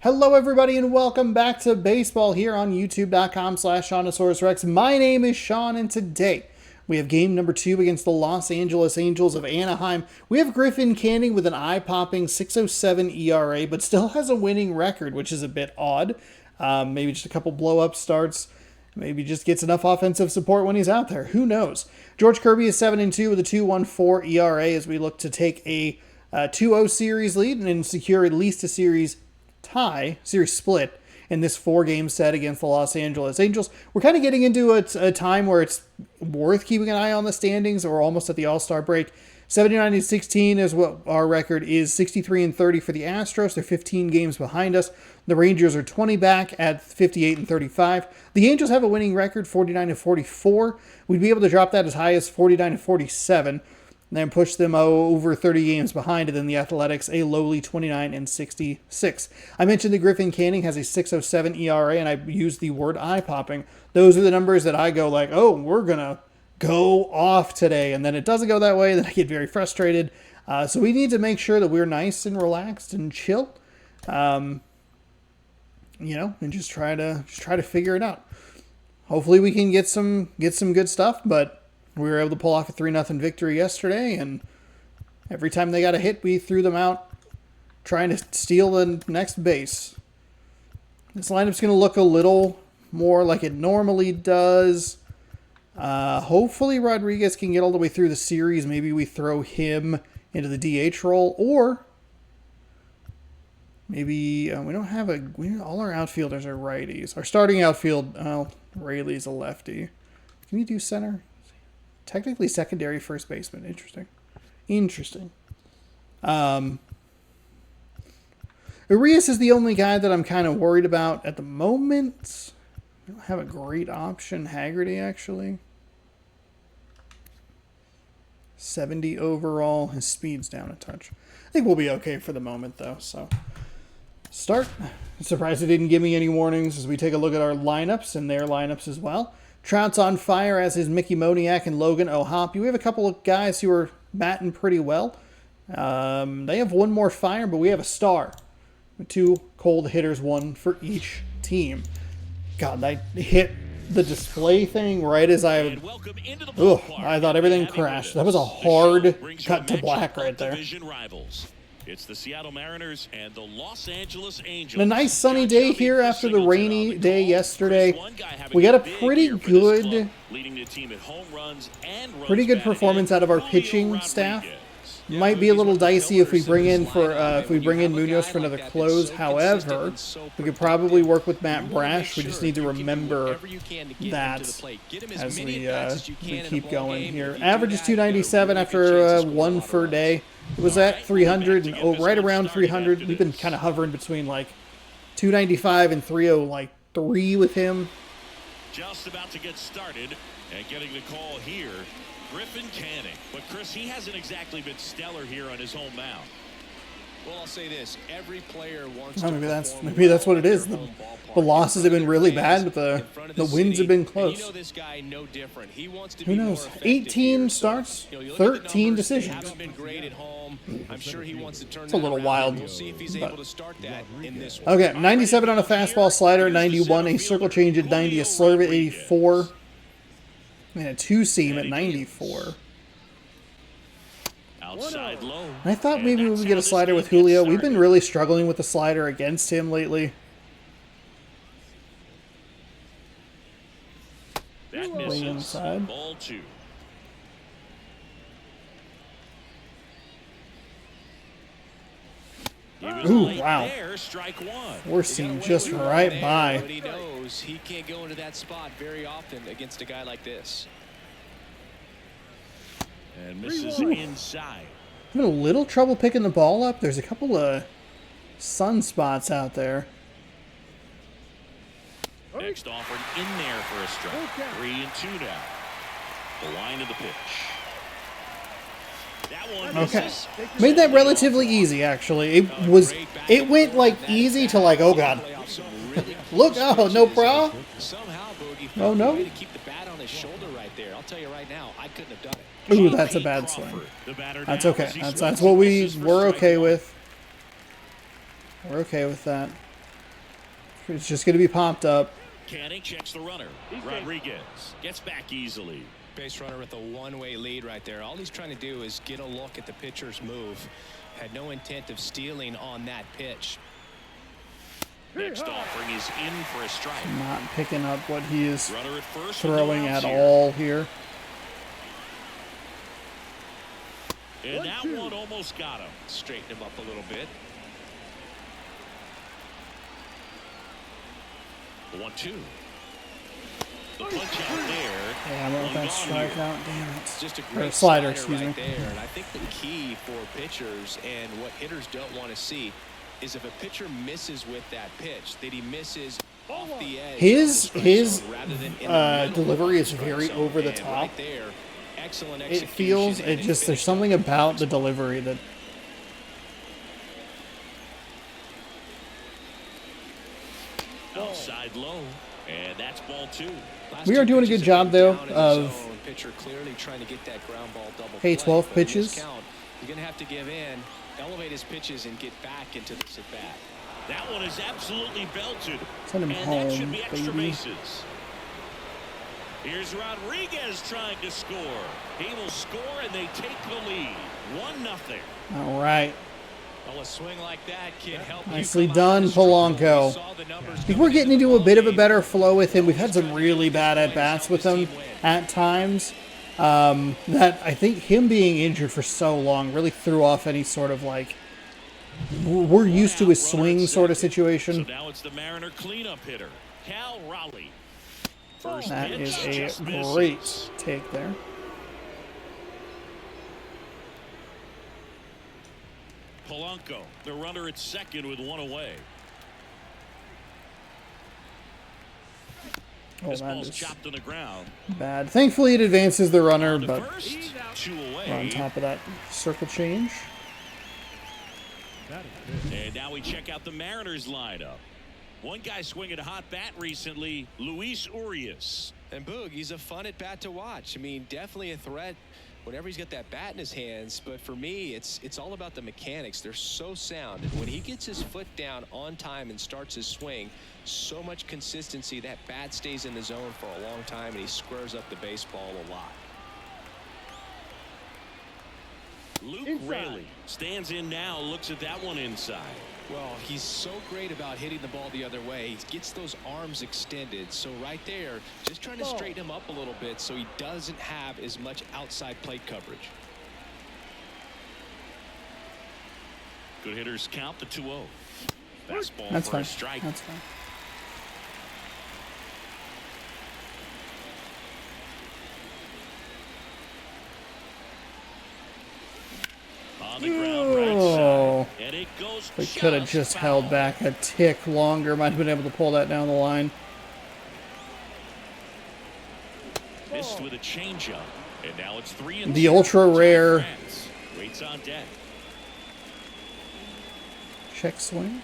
Hello everybody and welcome back to baseball here on youtube.com/SeanOsaurusRex. My name is Sean and today we have game number 2 against the Los Angeles Angels of Anaheim. We have Griffin Canning with an eye-popping 6.07 ERA but still has a winning record, which is a bit odd. Maybe just a couple blow-up starts. Maybe just gets enough offensive support when he's out there. Who knows? George Kirby is 7-2 with a 2.14 ERA as we look to take a 2-0 series lead and secure at least a series split in this 4-game set against the Los Angeles Angels. We're kind of getting into a time where it's worth keeping an eye on the standings. We're almost at the All-Star break. 79-16 is what our record is. 63-30 for the Astros. They're 15 games behind us. The Rangers are 20 back at 58-35. The Angels have a winning record, 49-44. We'd be able to drop that as high as 49-47. Then push them over 30 games behind, and then the Athletics, a lowly 29-66. I mentioned that Griffin Canning has a 6.07 ERA, and I used the word eye-popping. Those are the numbers that I go like, oh, we're going to go off today, and then it doesn't go that way, then I get very frustrated. So we need to make sure that we're nice and relaxed and chill, and just try to figure it out. Hopefully we can get some good stuff, but we were able to pull off a 3-0 victory yesterday, and every time they got a hit, we threw them out trying to steal the next base. This lineup's going to look a little more like it normally does. Hopefully Rodriguez can get all the way through the series. Maybe we throw him into the DH role, or maybe we don't have all our outfielders are righties. Our starting outfield, Rayleigh's a lefty. Can you do center? Technically secondary first baseman. Interesting. Urias is the only guy that I'm kind of worried about at the moment. We don't have a great option. Haggerty, actually. 70 overall. His speed's down a touch. I think we'll be okay for the moment, though. So, start. I'm surprised it didn't give me any warnings as we take a look at our lineups and their lineups as well. Trout's on fire, as is Mickey Moniak and Logan O'Hoppe. We have a couple of guys who are batting pretty well. They have one more fire, but we have a star. 2 cold hitters, 1 for each team. God, I hit the display thing right as I thought everything crashed. That was a hard cut to black right there. It's the Seattle Mariners and the Los Angeles Angels. And a nice sunny day here after the rainy day yesterday. We got a pretty good performance out of our pitching staff. Might be a little dicey if we bring in Munoz for another close. However, we could probably work with Matt Brash. We just need to remember that as we keep going here. Average is 297 after 1 per day. It was at 300 and right around 300. We've been kind of hovering between like 295 and 303 with him. Just about to get started and getting the call here, Griffin Canning. But Chris, he hasn't exactly been stellar here on his home mound. Well, I'll say this: every player wants. Maybe that's what it is. The losses have been really bad, but the wins have been close. Who knows? 18 starts, 13 decisions. It's a little wild. Okay, 97 on a fastball, slider 91, a circle change at 90, a slurve at 84, and a 2-seam at 94. Outside low. I thought maybe we would get a slider with Julio. We've been really struggling with the slider against him lately. That misses. Inside. Ball 2. Ooh, wow. There, strike 1. We're seeing just right by. But he knows he can't go into that spot very often against a guy like this. And misses inside. Having a little trouble picking the ball up. There's a couple of sunspots out there. Next offered in there for a strike. 3-2 now. The line of the pitch. That one misses. Okay. Made that relatively easy, actually. It went like easy to like, oh god. Look, oh, no problem. Oh no. I'll tell you right now, I couldn't have done it. Ooh, that's a bad swing. That's okay. That's what we're okay with. We're okay with that. It's just going to be popped up. Canning checks the runner. Rodriguez gets back easily. Base runner with a one-way lead right there. All he's trying to do is get a look at the pitcher's move. Had no intent of stealing on that pitch. Next offering is in for a strike. Not picking up what he is Runner at first throwing at all here. And that one almost got him. Straighten him up a little bit. 1-2. The punch out there. Yeah, I went with that Gone here. strikeout. Damn it. Just a Or great slider, slider excuse right me. there. And I think the key for pitchers and what hitters don't want to see is if a pitcher misses with that pitch, that he misses off the edge. His rather than in the middle delivery is of the very strike zone. over the And top. right there, excellent It execution feels, and it just, there's finished something up. about the delivery that Outside low. And that's ball 2. Last We two are doing a pitches good job, have though, been down in the of- zone. Pitcher clearly trying to get that ground ball double Hey, play, 12 but in this pitches. count, he's going to have to give in, elevate his pitches, and get back into this at bat. That one is absolutely belted. Send him and home, that should be extra baby. bases. Here's Rodriguez trying to score. He will score and they take the lead. 1-0. all right. Well, a swing like that can help you Nicely come out done, of the struggle. Polanco. We saw the numbers I think we're coming getting into into a the bit of a ballgame. better flow with him. We've had some really bad at-bats with him at times. That I think him being injured for so long really threw off any sort of like, we're used to his swing sort of So situation. now it's the Mariner cleanup hitter, Cal Raleigh. First That pitch is just a misses. great take there. Polanco, the runner at second with 1 away. Oh, This that ball's is chopped on the ground. bad. Thankfully, it advances the runner, On to but first, 2 we're on away. top of that circle change. And now we check out the Mariners lineup. One guy swinging a hot bat recently, Luis Urias. And Boog, he's a fun at bat to watch. I mean, definitely a threat whenever he's got that bat in his hands. But for me, it's all about the mechanics. They're so sound. And when he gets his foot down on time and starts his swing, so much consistency, that bat stays in the zone for a long time, and he squares up the baseball a lot. Luke Raley stands in now, looks at that one inside. Well, he's so great about hitting the ball the other way. He gets those arms extended. So right there, just trying to straighten him up a little bit so he doesn't have as much outside plate coverage. Good hitters count the 2-0. Fastball That's for fine. a strike. That's fine. On the ground right Oh. side. And it goes We could have just held foul. back a tick longer. Might have been able to pull that down the line. Missed with a changeup. And now it's 3-2. The ultra rare France waits on deck. check swing.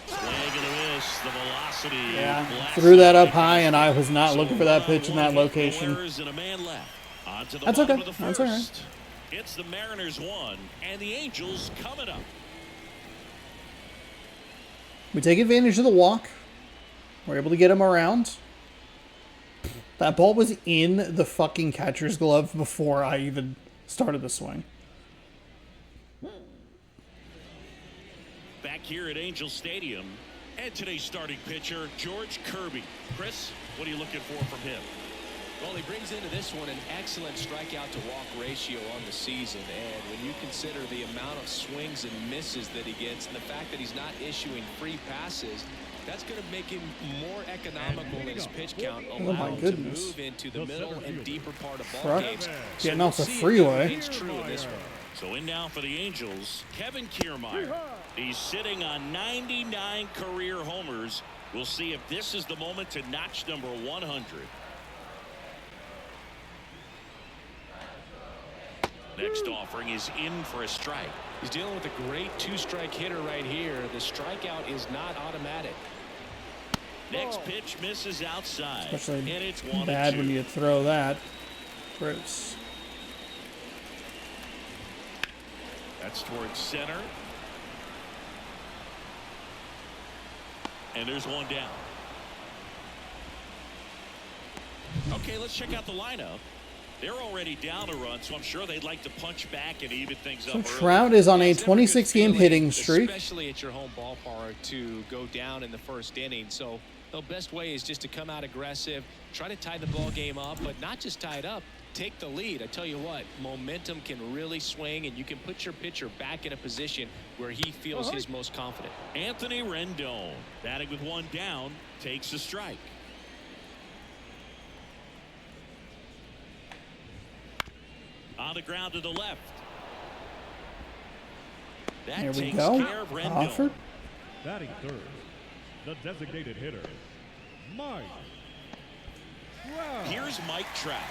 Swing and a miss. The velocity. Yeah, blasted threw that up back. high, and I was not So looking for that run pitch in that one hit, location. no errors, and a man left. On to the That's bottom okay. of the That's all right. first. It's the Mariners 1 and the Angels coming up. We take advantage of the walk. We're able to get him around. That ball was in the fucking catcher's glove before I even started the swing. Back here at Angel Stadium, and today's starting pitcher, George Kirby. Chris, what are you looking for from him? Well, he brings into this one an excellent strikeout to walk ratio on the season. And when you consider the amount of swings and misses that he gets and the fact that he's not issuing free passes, that's going to make him more economical in his pitch count, allow my him to goodness. move into the middle and deeper part of ball Truck. games. Getting we'll off the see if freeway. that remains true in this one. So in now for the Angels, Kevin Kiermaier. He's sitting on 99 career homers. We'll see if this is the moment to notch number 100. Next offering is in for a strike. He's dealing with a great two-strike hitter right here. The strikeout is not automatic. Next pitch misses outside. Especially and it's 1-2. bad when you throw that. Gross. That's towards center. And there's one down. Okay, let's check out the lineup. They're already down a run, so I'm sure they'd like to punch back and even things up. So Trout is on a It's never a good 26-game feeling, hitting streak. especially at your home ballpark, to go down in the first inning. So the best way is just to come out aggressive, try to tie the ball game up, but not just tie it up. Take the lead. I tell you what, momentum can really swing, and you can put your pitcher back in a position where he feels his most confident. Anthony Rendon, batting with one down, takes a strike. On the ground to the left. That There we takes go. care of Rendon. Offered. Batting third, the designated hitter, Mike Trout. Here's Mike Trout.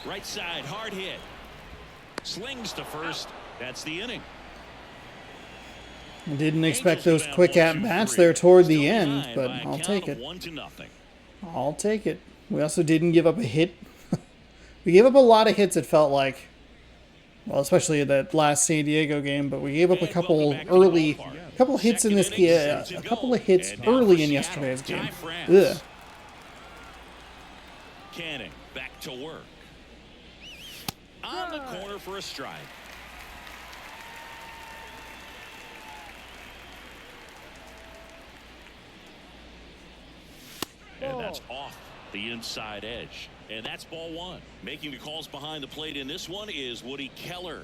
Right side, hard hit. Slings to first. That's the inning. Didn't expect Angels those go quick down at-bats 1-2-3. there toward Still the end, behind but by a I'll count take of it. 1-0. I'll take it. We also didn't give up a hit. We gave up a lot of hits, it felt like. Well, especially in that last San Diego game, but we gave up a And couple welcome back to the early, ballpark. couple hits in this Second inning, game, set to a go. couple of hits And now early for in Seattle, yesterday's Ty game. France. Ugh. Canning back to work. On the corner for a strike. And that's off the inside edge. And that's ball one. Making the calls behind the plate in this one is Woody Keller.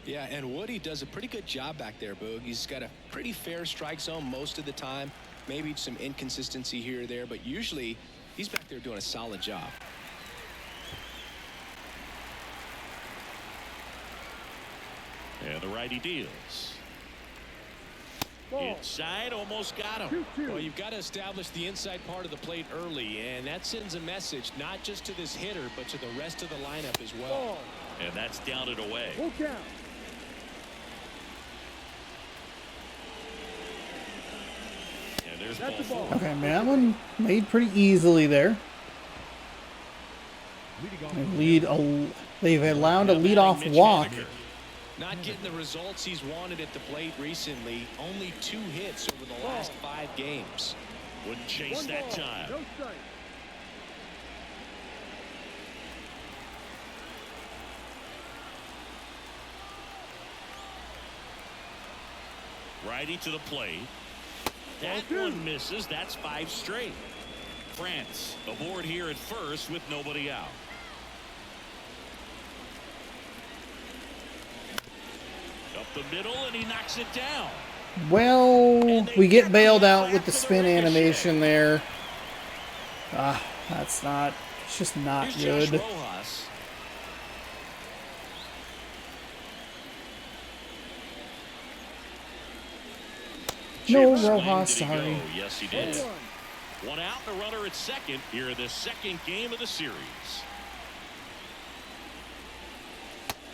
Yeah, and Woody does a pretty good job back there, Boog. He's got a pretty fair strike zone most of the time. Maybe some inconsistency here or there, but usually he's back there doing a solid job. And the righty deals. Inside, almost got him. Well, you've got to establish the inside part of the plate early, and that sends a message not just to this hitter, but to the rest of the lineup as well. And that's down and away. And there's ball four. Okay, man, that one made pretty easily there. They've allowed a leadoff walk. Not getting the results he's wanted at the plate recently. Only 2 hits over the last 5 games. Wouldn't chase that time. Righty to the plate. That one misses. That's 5 straight. France aboard here at first with nobody out. Up the middle, and he knocks it down. Well, we get bailed out with the spin animation there. That's not, it's just not Here's good. Josh Rojas. No, Chip swing, Rojas, did he go? sorry. Yes, he did. One out and a runner at second here in the second game of the series.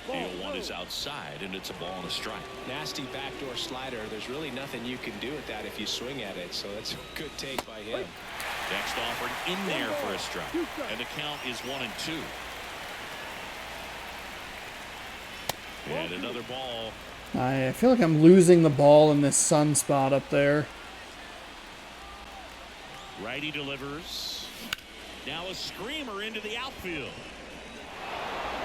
The 0-1 is outside, and it's a ball and a strike. Nasty backdoor slider. There's really nothing you can do with that if you swing at it, so that's a good take by him. Next offered in there for a strike, and the count is 1-2. And another ball. I feel like I'm losing the ball in this sunspot up there. Righty delivers. Now a screamer into the outfield.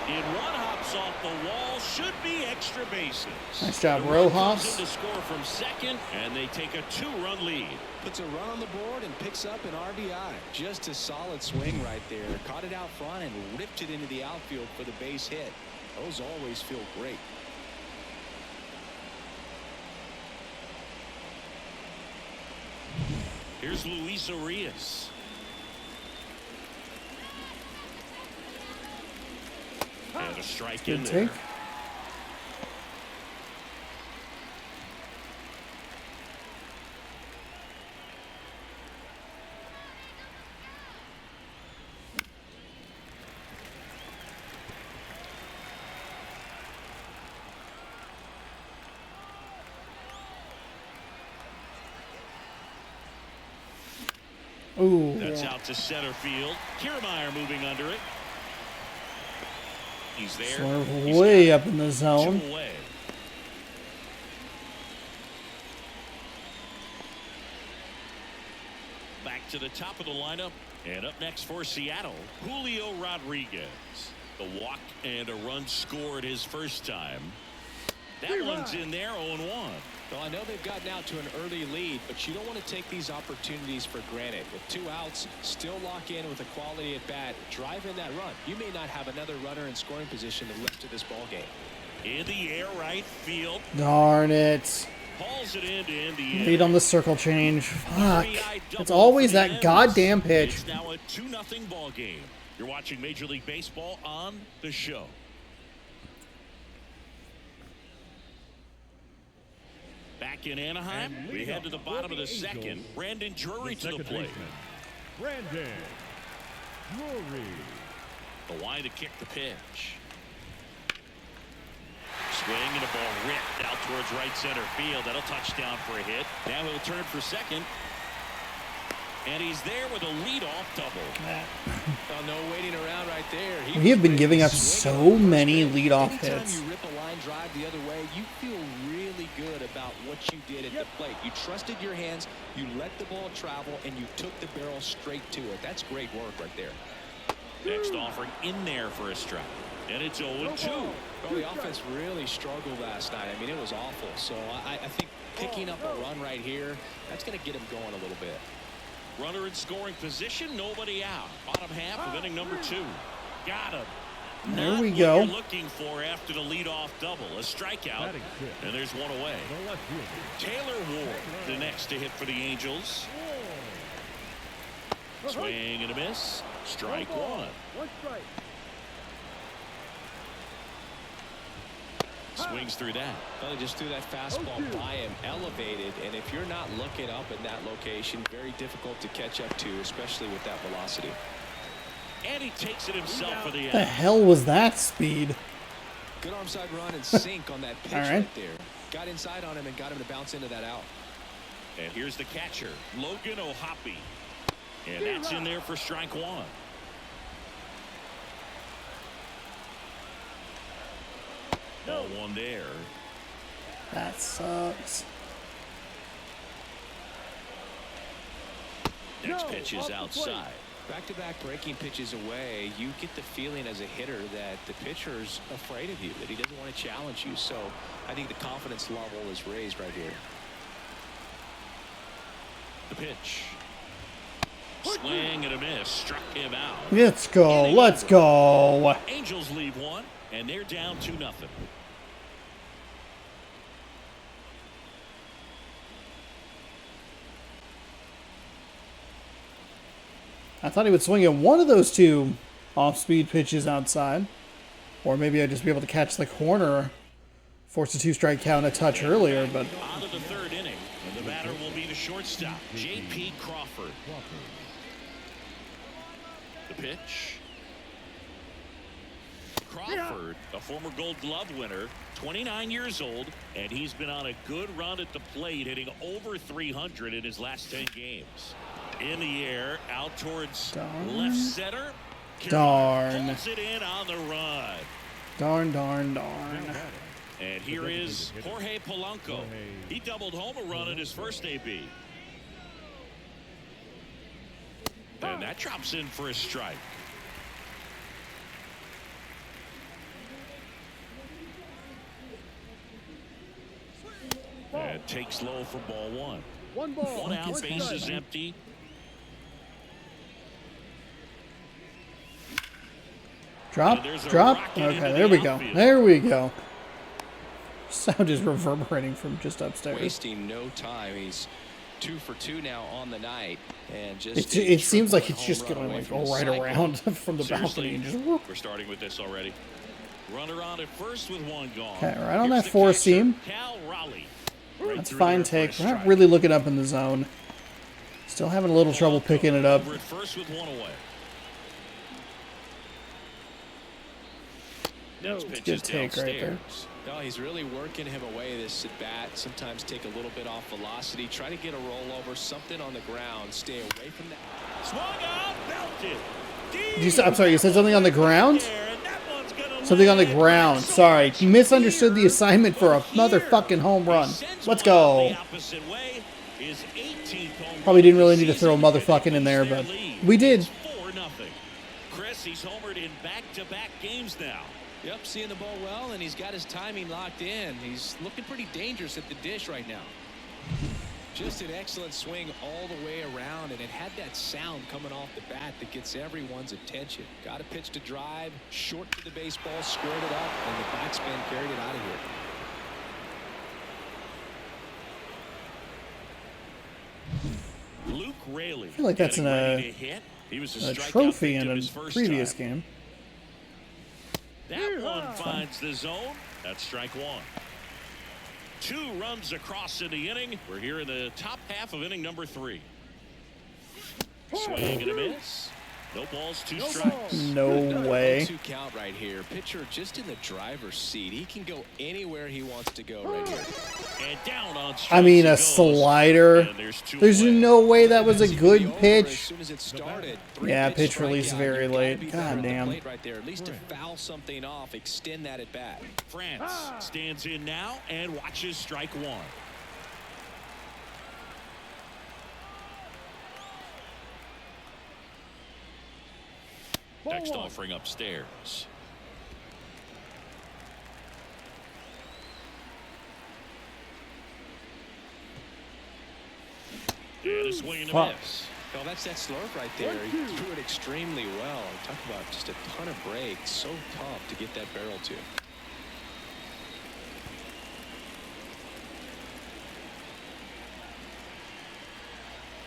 In one hops off the wall, should be extra bases. Nice job, The run comes Rojas. in to score from second, and they take a 2-run lead. Puts a run on the board and picks up an RBI. Just a solid swing right there. Caught it out front and ripped it into the outfield for the base hit. Those always feel great. Here's Luis Arias. And a strike in Good there. take. Ooh. That's out to center field. Kiermaier moving under it. He's there. So we're He's way got up in the two zone. away. Back to the top of the lineup. And up next for Seattle, Julio Rodriguez. The walk and a run scored his first time. That one's in there, 0-1. Well, I know they've gotten out to an early lead, but you don't want to take these opportunities for granted. With 2 outs, still lock in with a quality at bat, drive in that run. You may not have another runner in scoring position the rest of this ball game. In the air, right field. Darn it. Hauls it in to end the inning. Lead on the circle change. Fuck. RBI It's double always for the that M's. goddamn pitch. It's now a 2-0 ball game. You're watching Major League Baseball on the show. Back in Anaheim, And we lead head off to the for bottom the of the second. Angels, Brandon Drury to the second plate. baseman, Brandon Drury. The line to kick the pitch. Swing and a ball ripped out towards right center field. That'll touch down for a hit. Now he'll turn for second. And he's there with a leadoff double. Oh, no waiting around right there. We have been giving up so many leadoff Anytime hits. you rip a line drive the other way, you feel really good about what you did at the plate. You trusted your hands, you let the ball travel, and you took the barrel straight to it. That's great work right there. Next offering in there for a strike. And it's 0-2. Well, the offense really struggled last night. I mean, it was awful. So I think picking up a run right here, that's going to get him going a little bit. Runner in scoring position, nobody out. Bottom half of inning number 2. Got him. There Not we what go. you're looking for after the leadoff double. A strikeout, Batting fifth, and there's one away. the left fielder, Taylor Ward, the next to hit for the Angels. Swing and a miss. Strike one. Swings through that. Well, they just threw that fastball by him, elevated, and if you're not looking up in that location, very difficult to catch up to, especially with that velocity. And he takes it himself for the What the out. hell was that speed? Good arm side run and sink on that pitch All right. right there. Got inside on him and got him to bounce into that out. And here's the catcher, Logan O'Hoppe. And that's in there for strike one. Ball one there. That sucks. Next pitch is outside. Back-to-back breaking pitches away, you get the feeling as a hitter that the pitcher's afraid of you, that he doesn't want to challenge you. So I think the confidence level is raised right here. The pitch. Swing and a miss. Struck him out. Let's go. Inning Let's over. go. Angels leave one, and they're down 2-0. I thought he would swing at one of those 2 off-speed pitches outside. Or maybe I'd just be able to catch the corner, force a 2-strike count a touch earlier, but On to the third inning, and the batter will be the shortstop, J.P. Crawford. The pitch. Crawford, a former Gold Glove winner, 29 years old, and he's been on a good run at the plate, hitting over 300 in his last 10 games. In the air, out towards Darn. left center. Darn. Pulls it in on the run. darn, darn, darn. And here is Jorge Polanco. He doubled home a run in his first AB. And that drops in for a strike. And takes low for ball one. One out, base is empty. Drop, And there's a drop. rocket Okay, into there the we go. outfield. There we go. Sound is reverberating from just upstairs. Wasting no time. He's 2 for 2 now on the night, and just It seems like it's home just run going to away like from go the right cycle. around from the balcony Seriously, and just whoop. we're starting with this already. Runner on at first with one gone. Okay, right on Here's that the four catcher, seam. Cal Raleigh. Right That's through fine there for a take. We're not strike. really looking up in the zone. Still having a little trouble picking it up. Over at first with one away. Next pitch good is take right there. downstairs. No, he's really working him away this at bat. Sometimes take a little bit off velocity. Try to get a rollover, something on the ground. Stay away from that. Swung out, belted. I'm sorry, you said something on the ground? There, and that one's gonna Something on the ground. Sorry. Misunderstood the assignment for a motherfucking home run. Let's go. Probably didn't really need to throw a motherfucking in there, but we did. Chris, he's homered in back-to-back games now. Yep, seeing the ball well, and he's got his timing locked in. He's looking pretty dangerous at the dish right now. Just an excellent swing all the way around, and it had that sound coming off the bat that gets everyone's attention. Got a pitch to drive, short to the baseball, squared it up, and the backspin carried it out of here. Luke Raley. I feel like that's a trophy in a previous game. That one finds the zone. That's strike one. 2 runs across in the inning. We're here in the top half of inning number 3. Swing and a miss. No balls, 2 strikes. No way. 2 count right here. Pitcher just in the driver's seat. He can go anywhere he wants to go right here. And down on I mean, a slider. There's no way that was a good pitch. Yeah, pitch release very late. God damn. Right there. At least to foul something off, extend that at bat. France stands in now and watches strike one. Next offering upstairs. And a swing and a miss. Well, that's that slurp right there. He threw it extremely well. Talk about just a ton of breaks. So tough to get that barrel to.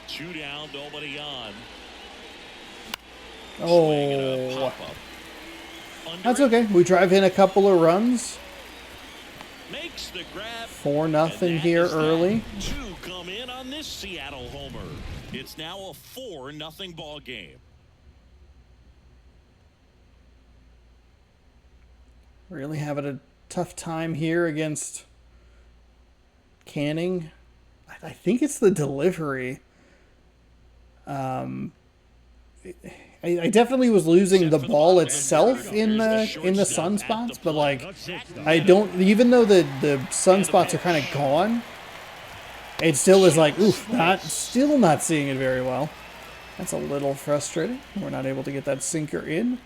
Two down, nobody on. Oh, that's okay. We drive in a couple of runs. Makes the grab. 4-0 here early. 2 come in on this Seattle homer. It's now a 4-0 ball game. Really having a tough time here against Canning. I think it's the delivery. I definitely was losing the ball itself in the sunspots, but like I don't, even though the sunspots are kind of gone, it still is like, oof, still not seeing it very well. That's a little frustrating. We're not able to get that sinker in.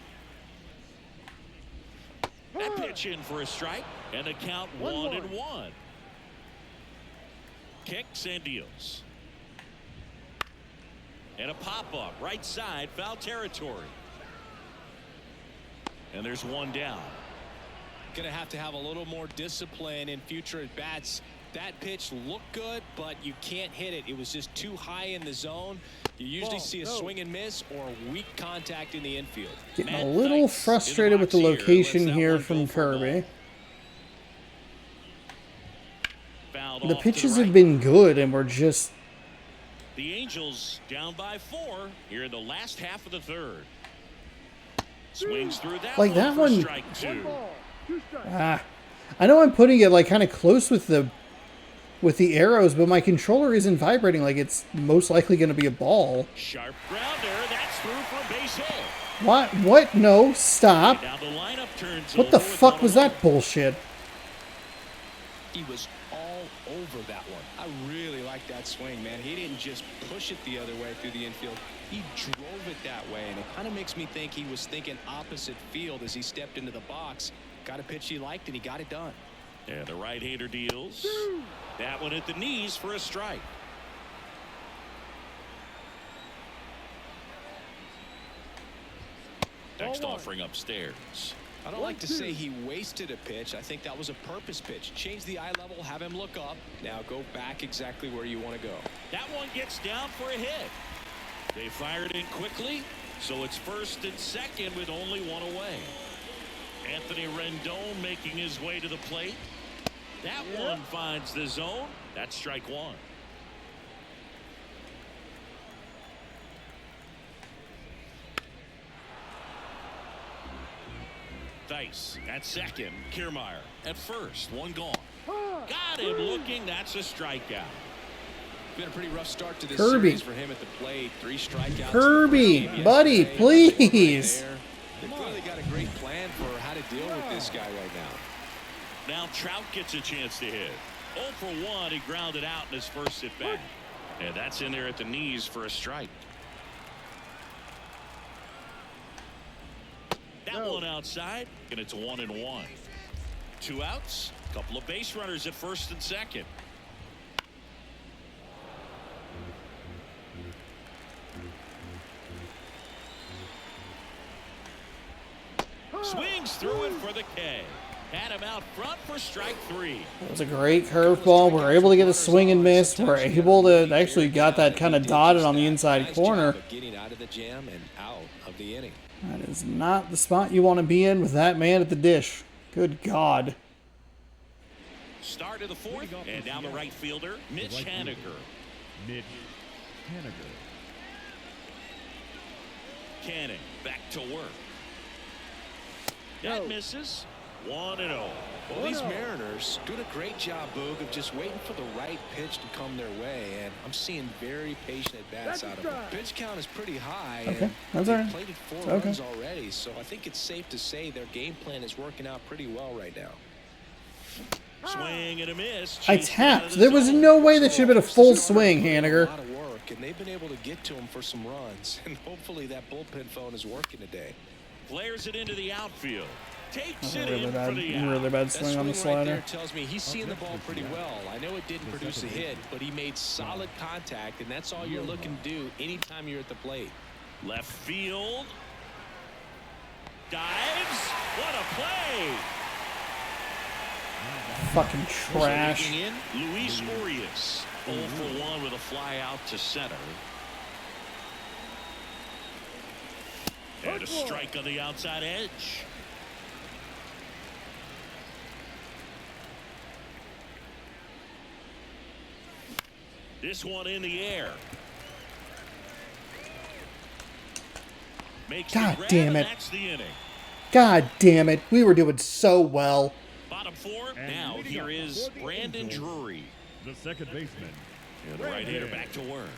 That pitch in for a strike, and the count 1-1. Kicks and deals. And a pop-up, right side, foul territory. And there's one down. Going to have a little more discipline in future at-bats. That pitch looked good, but you can't hit it. It was just too high in the zone. You usually see a swing and miss or weak contact in the infield. Getting a little frustrated with the location here from Kirby. The pitches have been good, and we're just... The Angels down by 4 here in the last half of the third. Swings through that like that one. Strike 2. I know I'm putting it like kind of close with the arrows, but my controller isn't vibrating like it's most likely going to be a ball. Sharp grounder, that's through for a base hit. What? No, stop. Now the lineup turns what the fuck was that bullshit? He was all over that one. I really like that swing, man. He didn't just push it the other way through the infield. He drove it that way, and it kind of makes me think he was thinking opposite field as he stepped into the box. Got a pitch he liked, and he got it done. And the right-hander deals. That one at the knees for a strike. Next offering upstairs. I don't like to say he wasted a pitch. I think that was a purpose pitch. Change the eye level, have him look up. Now go back exactly where you want to go. That one gets down for a hit. They fired in quickly, so it's first and second with only one away. Anthony Rendon making his way to the plate. That one finds the zone. That's strike 1. Dice at second. Kiermaier at first. One gone. Got him looking. That's a strikeout. Been a pretty rough start to this Kirby. series for him at the plate. 3 strikeouts. Kirby, buddy, please. They've clearly got a great plan for how to deal with this guy right now. Now Trout gets a chance to hit. 0 for 1. He grounded out in his first at bat. And that's in there at the knees for a strike. That one outside, and it's 1-1. 2 outs. Couple of base runners at first and second. Swings through it for the K. Had him out front for strike 3. That was a great curveball. We're able to get a swing and miss. We're able to actually got that kind of dotted on the inside corner. Getting out of the jam and out of the inning. That is not the spot you want to be in with that man at the dish. Good God. Start of the 4th, and now the right fielder, Mitch Haniger. Mitch Haniger. Canning back to work. That misses. 1-0. Well, these Mariners doing a great job, Boog, of just waiting for the right pitch to come their way, and I'm seeing very patient at-bats out of them. Pitch count is pretty high, Okay, and that's all right. they've plated 4 runs already, so I think it's safe to say their game plan is working out pretty well right now. Swing and a miss. I tapped. There was no way that should have been a full swing, Haniger. A lot of work, and they've been able to get to him for some runs, and hopefully that bullpen phone is working today. Flares it into the outfield. Takes it Really in bad, for the out. really bad swing on the Right slider. there tells me he's seeing the ball pretty well. I know it didn't produce a hit, but he made solid contact, and that's all you're looking to do anytime you're at the plate. Left field. Dives. What a play. Fucking trash. Making in, Luis Urias. 0 for 1 with a fly out to center. And a strike on the outside edge. This one in the air. Makes God the grab, damn and it. that's the inning. God damn it. We were doing so well. Bottom 4. And Now leading here up is for the Brandon Angels, Drury. The second baseman. And the right hander back to work.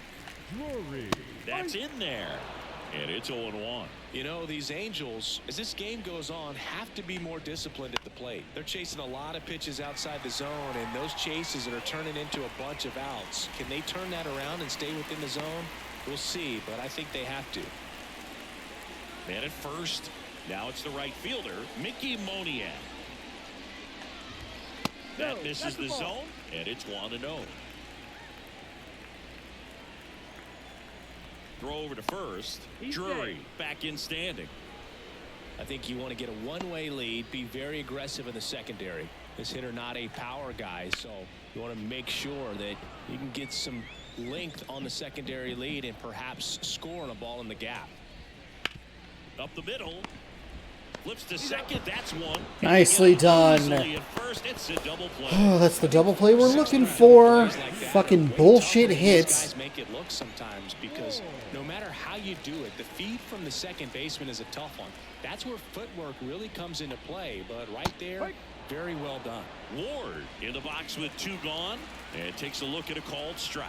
Drury. That's in there. And it's 0-1. You know, these Angels, as this game goes on, have to be more disciplined at the plate. They're chasing a lot of pitches outside the zone, and those chases are turning into a bunch of outs. Can they turn that around and stay within the zone? We'll see, but I think they have to. Man at first. Now it's the right fielder, Mickey Moniak. That misses the zone, and it's 1-0. Throw over to first. Drury back in standing. I think you want to get a one-way lead, be very aggressive in the secondary. This hitter not a power guy, so you want to make sure that you can get some length on the secondary lead and perhaps score on a ball in the gap. Up the middle. Flips to second. That's one. Nicely done. Easily at first. It's a double play. Oh, that's the double play we're looking for. Fucking bullshit hits. Guys make it look sometimes because no matter how you do it, the feed from the second baseman is a tough one. That's where footwork really comes into play. But right there, very well done. Ward in the box with 2 gone and takes a look at a called strike.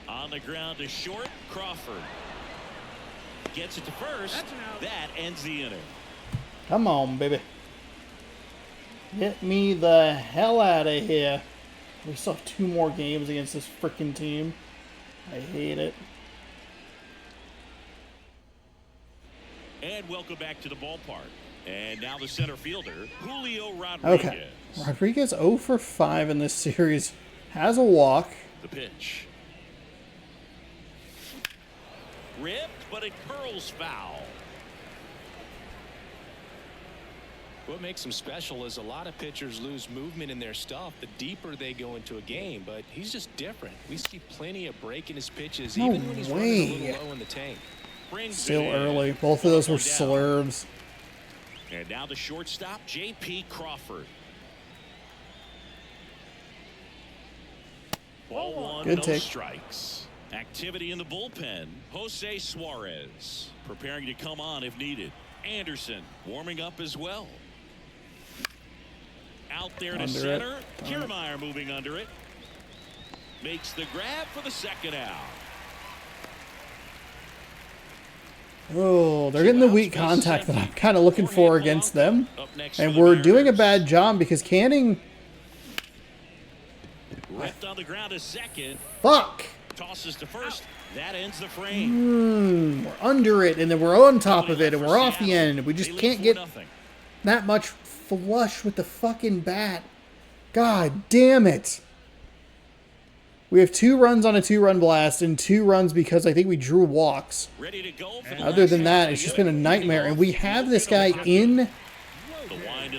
On the ground to short. Crawford gets it to first. That ends the inning. Come on, baby. Get me the hell out of here. We still have 2 more games against this freaking team. I hate it. And welcome back to the ballpark. And now the center fielder, Julio Rodriguez. Okay. Rodriguez 0 for 5 in this series. Has a walk. The pitch. Ripped, but it curls foul. What makes him special is a lot of pitchers lose movement in their stuff the deeper they go into a game, but he's just different. We see plenty of break in his pitches, No even when he's way. running a little low in the tank. Brings Still it in. early. Both of those were One down. slurves. And now the shortstop, J.P. Crawford. Ball 1, Good no take. strikes. Activity in the bullpen. Jose Suarez preparing to come on if needed. Anderson warming up as well. Out there to Under it. center. Kiermaier moving under it. Makes the grab for the second out. Oh, they're getting the weak contact that I'm kind of looking for against them. And we're doing a bad job because Canning... Ripped on the ground a second. Fuck! Tosses to first. That ends the frame. We're under it, and then we're on top of it, and we're off the end. We just can't get that much flush with the fucking bat. God damn it. We have 2 runs on a 2-run blast and 2 runs because I think we drew walks. Ready to go for the Other than that, it's just been a nightmare. And we have this guy in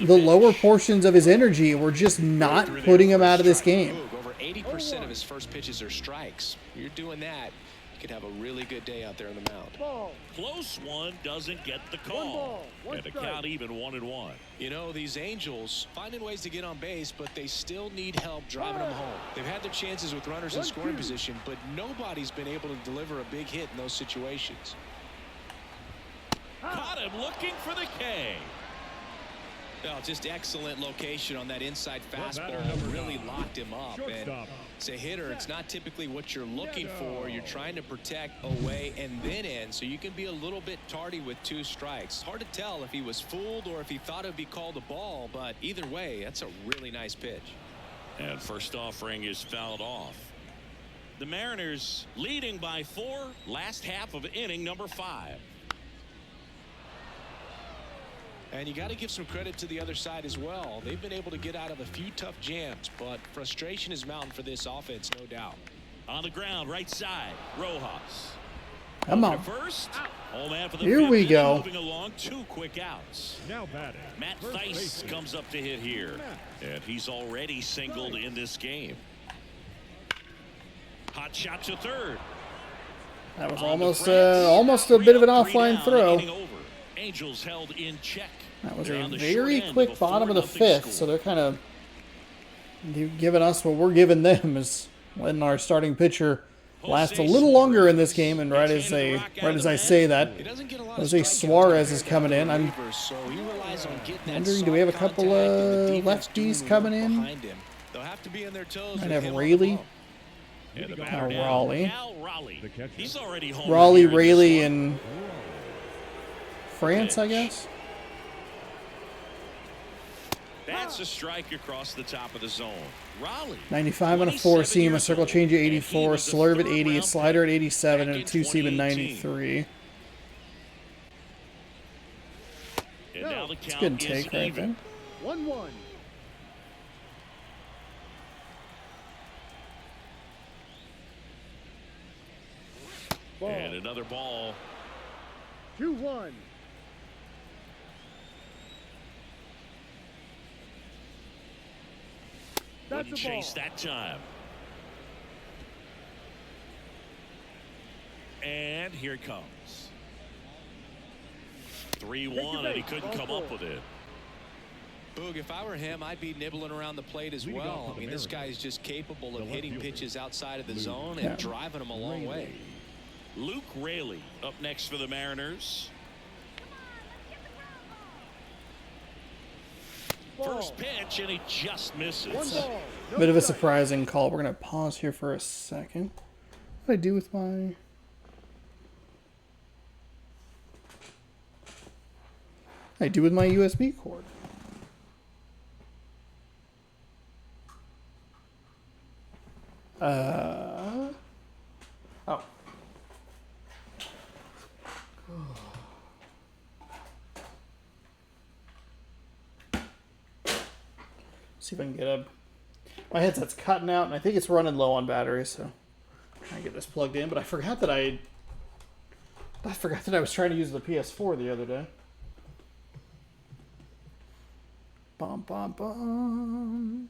the lower portions of his energy. We're just not putting him out of this game. Over 80% of his first pitches are strikes. You're doing that, you could have a really good day out there on the mound. Close one doesn't get the call. And the count even 1-1. You know, these Angels finding ways to get on base, but they still need help driving them home. They've had their chances with runners in scoring position, but nobody's been able to deliver a big hit in those situations. Caught him looking for the K. Oh, just excellent location on that inside fastball. Really locked him up. And as a hitter, it's not typically what you're looking for. You're trying to protect away and then in, so you can be a little bit tardy with 2 strikes. Hard to tell if he was fooled or if he thought it would be called a ball, but either way, that's a really nice pitch. And first offering is fouled off. The Mariners leading by 4, last half of inning number 5. And you got to give some credit to the other side as well. They've been able to get out of a few tough jams, but frustration is mounting for this offense, no doubt. On the ground, right side, Rojas. Come on. First, home man for the Here we go. Moving along, 2 quick outs. Now batting. Matt First Theis baseman. comes up to hit here, and he's already singled in this game. Hot shot to third. That was almost a bit of an offline throw. Angels held in check. That was a very quick bottom of the 5th, so they're kind of giving us what we're giving them, is letting our starting pitcher last a little longer in this game. And right as I say that, Jose Suarez is coming in. I'm wondering, do we have a couple of lefties coming in? Might have Rayleigh. Raleigh. He's already home. Raleigh, Rayleigh, and France, I guess. That's a strike across the top of the zone. Raleigh. 95 on a 4-seam, a circle change at 84, slurve at 80, a slider at 87, and a 2-seam at 93. It's a good take right there. 1-1. And another ball. 2-1. Wouldn't chase that time. And here it comes. 3-1, and he couldn't come up with it. Boog, if I were him, I'd be nibbling around the plate as well. I mean, this guy is just capable of hitting pitches outside of the zone and driving them a long way. Luke Raley up next for the Mariners. First pitch, and he just misses. Bit of a surprising call. We're going to pause here for a second. What do I do with my... What do I do with my USB cord? Oh. See if I can get a... My headset's cutting out, and I think it's running low on batteries, so I'm trying to get this plugged in. But I forgot that I was trying to use the PS4 the other day. Bum, bum, bum.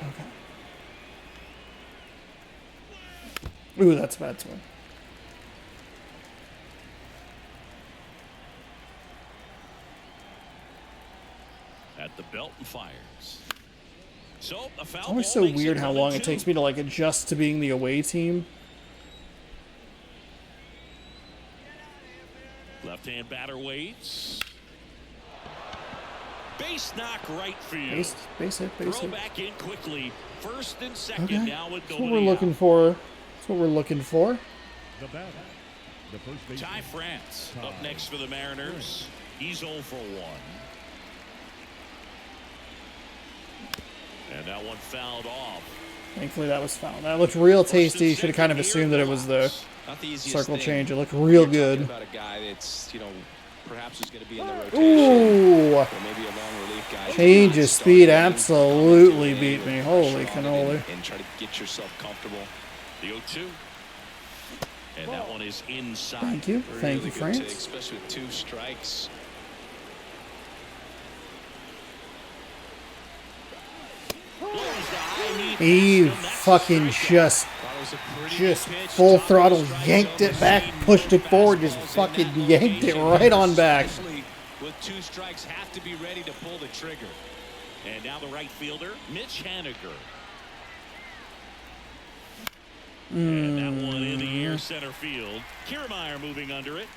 Okay. Ooh, that's a bad swing. At the belt and fires. So a foul. It's always so weird how long it takes me to like adjust to being the away team. Left-hand batter waits. Base knock right field. Base hit. Throw back in quickly. First and second Okay. now with That's what nobody we're looking out. for. That's what we're looking for. The batter, the first baseman. Ty France up next for the Mariners. He's 0 for 1. And that one fouled off. Thankfully, that was foul. That looked real tasty. Should have kind of assumed that it was the Not the easiest circle thing. change. It looked real You're talking good. about a guy that's, perhaps is going to be in the rotation. Ooh. Or maybe a long relief guy. Change of speed Start absolutely today, beat me. with Holy pressure on it cannoli. And try to get yourself comfortable. The 0-2. And that one is inside. Thank you. Thank you, Really good France. take, especially with 2 strikes. He fucking just full throttle yanked it back, pushed it forward, just fucking yanked it right on back. With 2 strikes, have to be ready to pull the trigger. And now the right fielder, Mitch Haniger. And that one in the air center field. Kiermaier moving under it.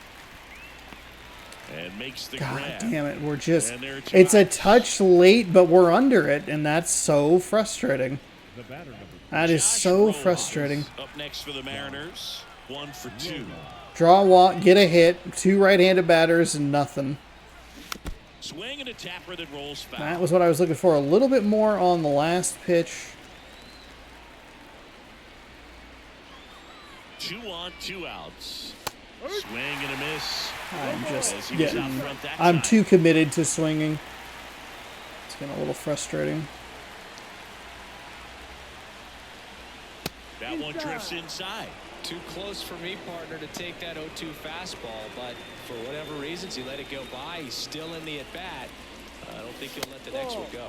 And makes the God grab. damn it, we're just, And there it it's a drops. touch late, but we're under it, and that's so frustrating. The batter, number That is Josh so Rojas frustrating. Up next for the Mariners. 1 for 2. Draw a walk, get a hit, 2 right-handed batters, and nothing. Swing and a tapper that rolls foul. That was what I was looking for. A little bit more on the last pitch. 2 on, 2 outs. Swing and a miss. I'm just As he was out getting, front that I'm time. too committed to swinging. It's getting a little frustrating. That one drifts inside. Too close for me, partner, to take that 0-2 fastball, but for whatever reasons, he let it go by. He's still in the at-bat. I don't think he'll let the next one go.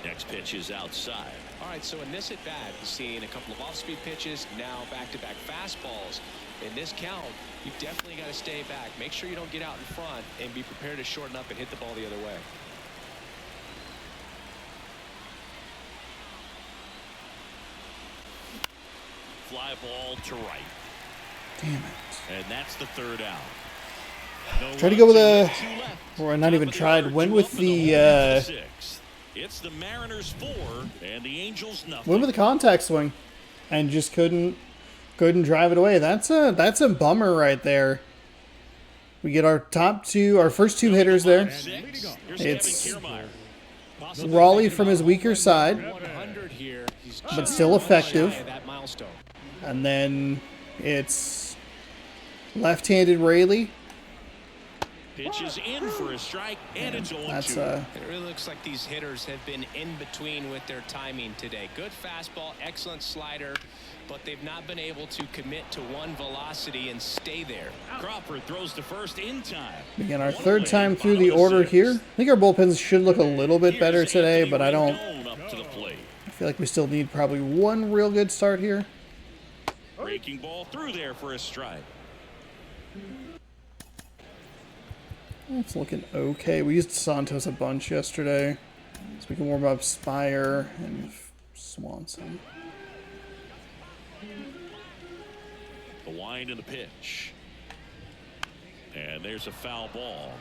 Next pitch is outside. All right, so in this at-bat, you've seen a couple of off-speed pitches, now back-to-back fastballs. In this count, you've definitely got to stay back. Make sure you don't get out in front and be prepared to shorten up and hit the ball the other way. Fly ball to right. Damn it. And that's the 3rd out. No Tried to go with runs a, and 2 left. or not Top even of the tried, order, went 2 with up in the the, hole of the 6th. It's the Mariners 4 and the Angels nothing. went with the contact swing, and just couldn't drive it away. That's a bummer right there. We get our first 2 hitters there. It's Raleigh from his weaker side, 100 here. He's but still effective. shy of that milestone. And then it's left-handed Rayleigh. Pitch is in for a strike, and it's 0-2. That's It really looks like these hitters have been in between with their timing today. Good fastball, excellent slider, but they've not been able to commit to one velocity and stay there. Crawford throws to first in time. again our One third away, time through bottom the of the order 6th. here. I think our bullpens should look a little bit better Here's today, Anthony but I don't. Rendon up to the plate. I feel like we still need probably one real good start here. Breaking ball through there for a strike. It's looking okay. We used Santos a bunch yesterday, so we can warm up Spire and Swanson. The wind and the pitch. And there's a foul ball.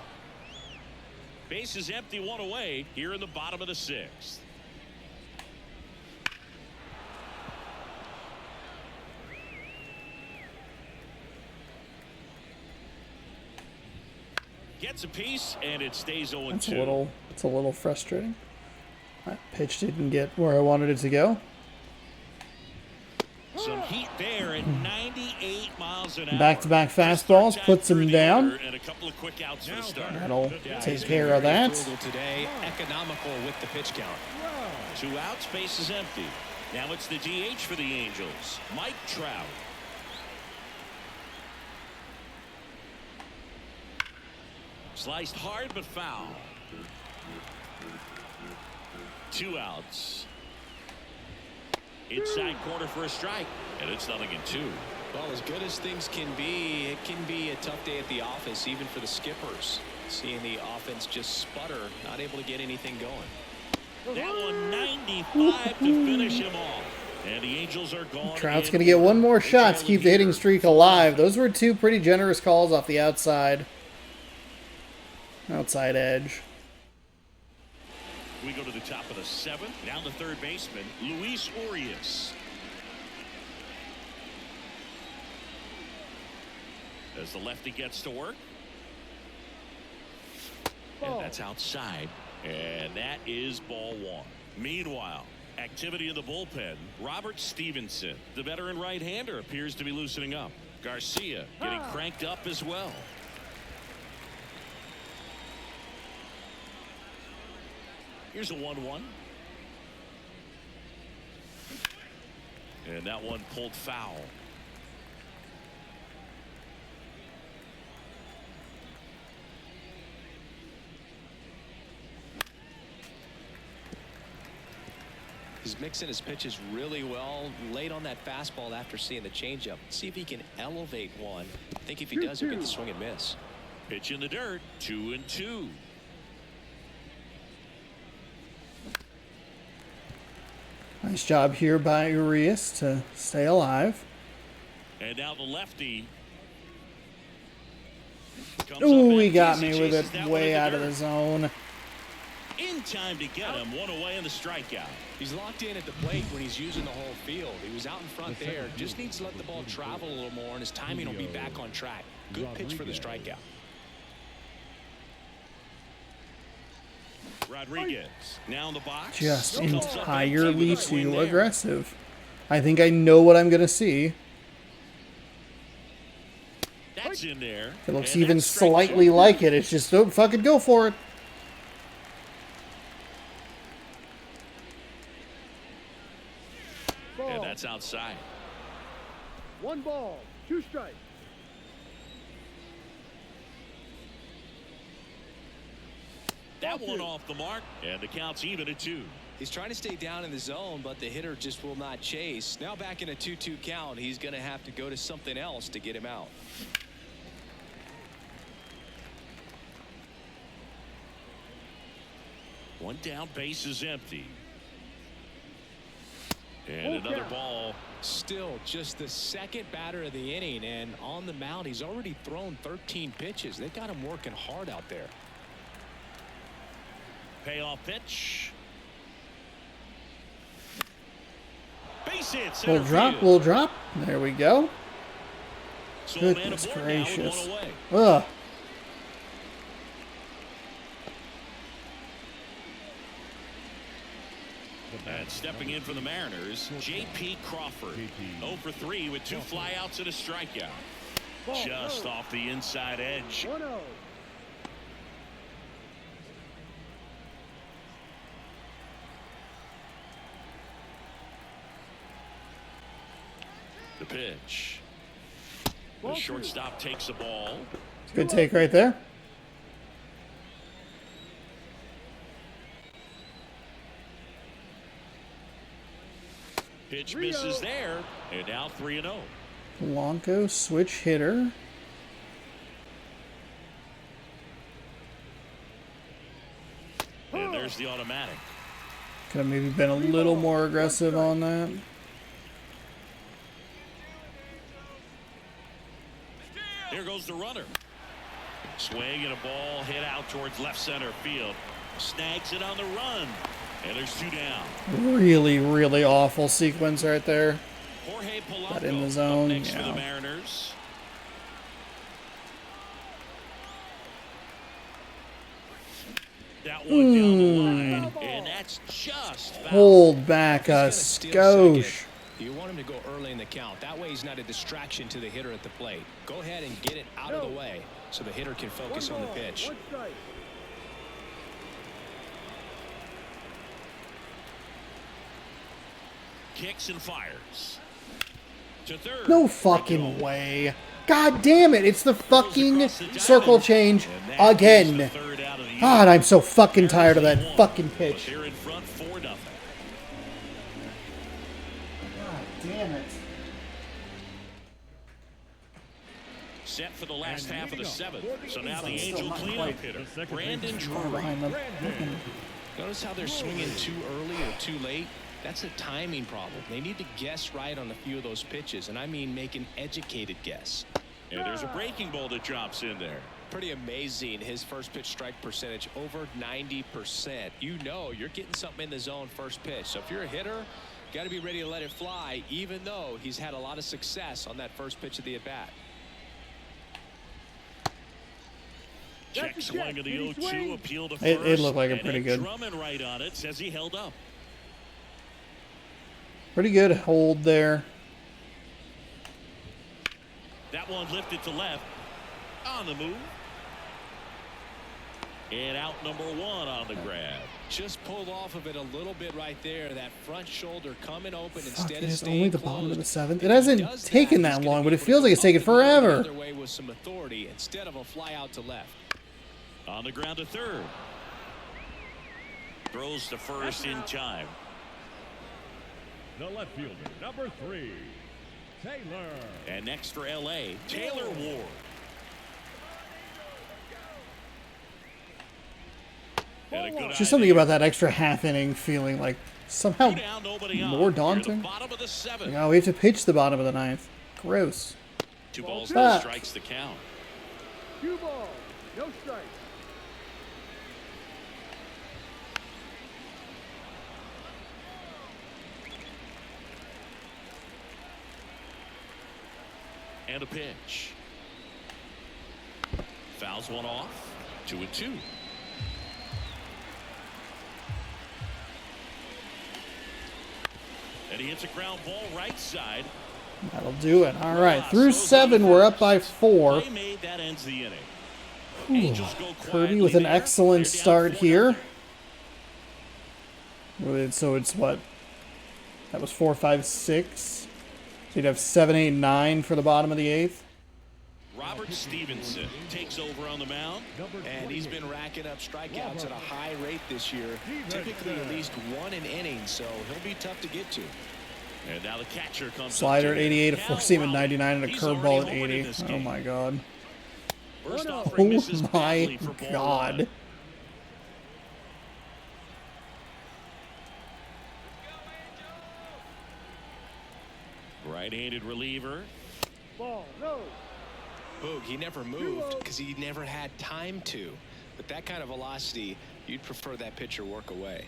Base is empty, 1 away here in the bottom of the 6th. Gets a piece, and it stays 0-2. It's a little frustrating. That pitch didn't get where I wanted it to go. Some heat there at 98 miles an hour. Back-to-back fastballs puts him down. And a couple of quick outs for the starter. That'll Yeah, take he's been care of very that. frugal today, economical with the pitch count. 2 outs, base is empty. Now it's the DH for the Angels, Mike Trout. Sliced hard but foul. 2 outs. Inside corner for a strike, and it's 0-2. Well, as good as things can be, it can be a tough day at the office, even for the skippers. Seeing the offense just sputter, not able to get anything going. That one 95 to finish him off. And the Angels are gone. Trout's going to get one more shot to keep the hitting streak alive. Those were 2 pretty generous calls off the outside edge. We go to the top of the 7th. Now the third baseman, Luis Urias. As the lefty gets to work. And that's outside. And that is ball 1. Meanwhile, activity in the bullpen. Robert Stevenson, the veteran right-hander, appears to be loosening up. Garcia getting cranked up as well. Here's a 1-1. And that one pulled foul. He's mixing his pitches really well. Late on that fastball after seeing the changeup. See if he can elevate one. I think if he does, he'll get the swing and miss. Pitch in the dirt. 2-2. Nice job here by Urias to stay alive. And now the lefty. Ooh, he got me with it way out of the zone. In time to get him. One away in the strikeout. He's locked in at the plate when he's using the whole field. He was out in front there. Just needs to let the ball travel a little more, and his timing will be back on track. Good pitch for the strikeout. Rodriguez now in the box. Just entirely too aggressive. I think I know what I'm going to see. That's in there. It looks even slightly like it. It's just, don't fucking go for it. And that's outside. 1 ball, 2 strikes. That one off the mark, and the count's even at 2. He's trying to stay down in the zone, but the hitter just will not chase. Now back in a 2-2 count, he's going to have to go to something else to get him out. One down, base is empty. And another ball. Still just the second batter of the inning, and on the mound, he's already thrown 13 pitches. They got him working hard out there. Payoff pitch. Base hit. We'll drop. There we go. So Goodness gracious. Ugh. And stepping in for the Mariners, J.P. Crawford. 0 for 3 with 2 flyouts and a strikeout. Just off the inside edge. 1-0. The pitch. The shortstop takes the ball. Good take right there. Pitch misses there, and now 3-0. Blanco switch hitter. And there's the automatic. Could have maybe been a little more aggressive on that. Here goes the runner. Swing and a ball hit out towards left center field. Snags it on the run. And there's 2 down. Really, really awful sequence right there. Jorge Polanco Got in the zone. up next for the Yeah. Mariners. That one down the line. And that's just foul. Hold back a He's gonna steal skosh. second. You want him to go early in the count. That way he's not a distraction to the hitter at the plate. Go ahead and get it out of the way so the hitter can focus on the pitch. 1 strike. Kicks and fires. To third. No fucking way. God damn it. It's the fucking circle change again. God, I'm so fucking tired of that fucking pitch. They're in front 4-0. God damn it. Set for the last half of the 7th. So now the Angel cleanup hitter, Brandon Drury. Behind them. Notice how they're swinging too early or too late. That's a timing problem. They need to guess right on a few of those pitches, and I mean make an educated guess. And there's a breaking ball that drops in there. Pretty amazing. His first pitch strike percentage over 90%. You know you're getting something in the zone first pitch. So if you're a hitter, got to be ready to let it fly, even though he's had a lot of success on that first pitch of the at-bat. Check swing of the 0-2, appeal to first. It looked like a pretty good. Drummond right on it, says he held up. Pretty good hold there. That one lifted to left. On the move. And out number 1 on the grab. Just pulled off of it a little bit right there. That front shoulder coming open instead of It's staying only the closed. bottom of the 7th. It hasn't taken that long, but it feels like it's taken forever. Other way with some authority instead of a fly out to left. On the ground to third. Throws to first in time. The left fielder, number 3, Taylor. And next for LA, Taylor Ward. And a good Just something about that extra half inning feeling like somehow down, nobody on. more Near the daunting. bottom of the 7th. Like, oh, we have to pitch the bottom of the 9th. Gross. 2 balls, Ah. no strikes the count. 2 balls, no strikes. And a pitch. Fouls one off. 2-2. And he hits a ground ball right side. That'll do it. All right. Through 7, we're up by 4. Play made, that ends the inning. Ooh, Angels go Kirby with an quietly there. excellent They're down start 4-0. here. So it's what? That was 4, 5, 6. So you'd have 7, 8, 9 for the bottom of the 8th. Robert Stevenson takes over on the mound. And he's been racking up strikeouts at a high rate this year. Typically at least 1 an inning, so he'll be tough to get to. And now the catcher comes Slider up at to 88, a Cal four-seam at Raleigh. 99, and a He's curveball already at homered in 80. this Oh game. my god. First Oh offering misses my badly for ball god. 1. Right-handed reliever. Ball, no. Boog, he never moved because he never had time to. With that kind of velocity, you'd prefer that pitcher work away.